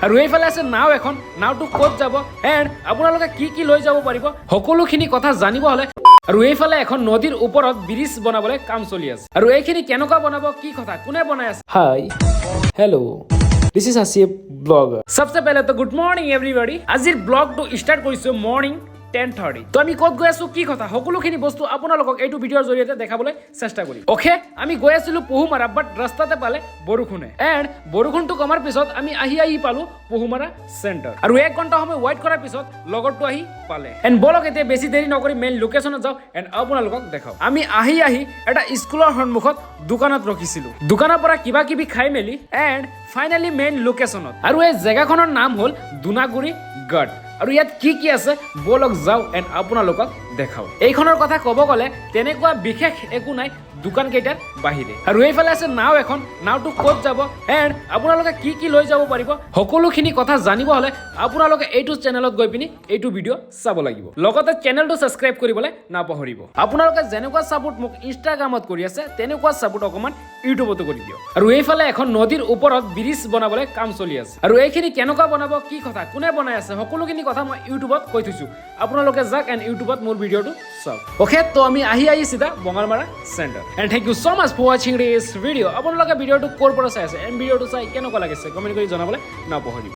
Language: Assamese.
আৰু এইফালে আছে নাও এখন নাওটো ক'ত যাব এণ্ড আপোনালোকে কি লৈ যাব পাৰিব সকলোখিনি কথা জানিব হলে আৰু এইফালে এখন নদীৰ ওপৰত ব্ৰিজ বনাবলৈ কাম চলি আছে আৰু এইখিনি কেনেকুৱা বনাব কি কথা কোনে বনাই আছে hi hello' This is Hasib blogger. सबसे पहले तो गुड मॉर्निंग एवरीबॉडी আজিৰ ব্লগটো ষ্টাৰ্ট কৰিছো মৰ্নিং 10:30 তো আমি ক'ত গৈ আছো কি কথা সকলোখিনি বস্তু আপোনালোকক এইটো ভিডিঅ'ৰ জৰিয়তে দেখাবলৈ চেষ্টা কৰিম ওকে আমি গৈ আছিলো পহুমাৰা বাট ৰাস্তাতে পালে বৰষুণে এণ্ড বৰষুণটো কমাৰ পিছত আমি আহি পালো পহুমাৰা চেণ্টাৰ আৰু 1 ঘণ্টা সময় ৱেইট কৰাৰ পিছত লগৰটো আহি পালে এণ্ড বলক এতিয়া বেছি দেৰি নকৰি মেইন লোকেশ্যনত যাওঁ এণ্ড আপোনালোকক দেখাওঁ আমি আহি এটা স্কুলৰ সন্মুখত দোকানত ৰখিছিলো দোকানৰ পৰা কিবা কিবি খাই মেলি এণ্ড ফাইনেলি মেইন লোকেশ্যনত আৰু এই জেগাখনৰ নাম হ'ল দুনাগুৰি গট আৰু ইয়াত কি আছে বলক যাও এণ্ড আপোনালোকক দেখাও এইখনৰ কথা ক'ব গ'লে তেনেকুৱা বিশেষ একো নাই দোকান কেইটাৰ বাহিৰে আৰু এইফালে আছে নাও এখন নাওটো ক'ত যাব এণ্ড আপোনালোকে কি লৈ যাব পাৰিব সকলোখিনি কথা জানিব হলে আপোনালোকে এইটো চেনেলত গৈ পিনি এইটো ভিডিঅ' চাব লাগিব লগতে চেনেলটো ছাবস্ক্ৰাইব কৰিবলৈ নাপাহৰিব আপোনালোকে যেনেকুৱা ছাপোৰ্ট মোক ইনষ্টাগ্ৰামত কৰি আছে তেনেকুৱা ছাপোৰ্ট অকমান ইউটিউবতো কৰি দিয়ক আৰু এইফালে এখন নদীৰ ওপৰত ব্ৰিজ বনাবলৈ কাম চলি আছে আৰু এইখিনি কেনেকুৱা বনাব কি কথা কোনে বনাই আছে সকলোখিনি কথা মই ইউটিউবত কৈ থৈছো আপোনালোকে যাক এণ্ড ইউটিউবত মোৰ ভিডিঅ'টো চাওক ওকে তো আমি আহি চিধা Bongalmara centre and thank you so much for ৱাচিং দিছ ভিডিঅ' আপোনালোকে ভিডিঅ'টো ক'ৰ পৰা চাই আছে এণ্ড ভিডিঅ'টো চাই কেনেকুৱা লাগিছে কমেণ্ট কৰি জনাবলৈ নাপাহৰিব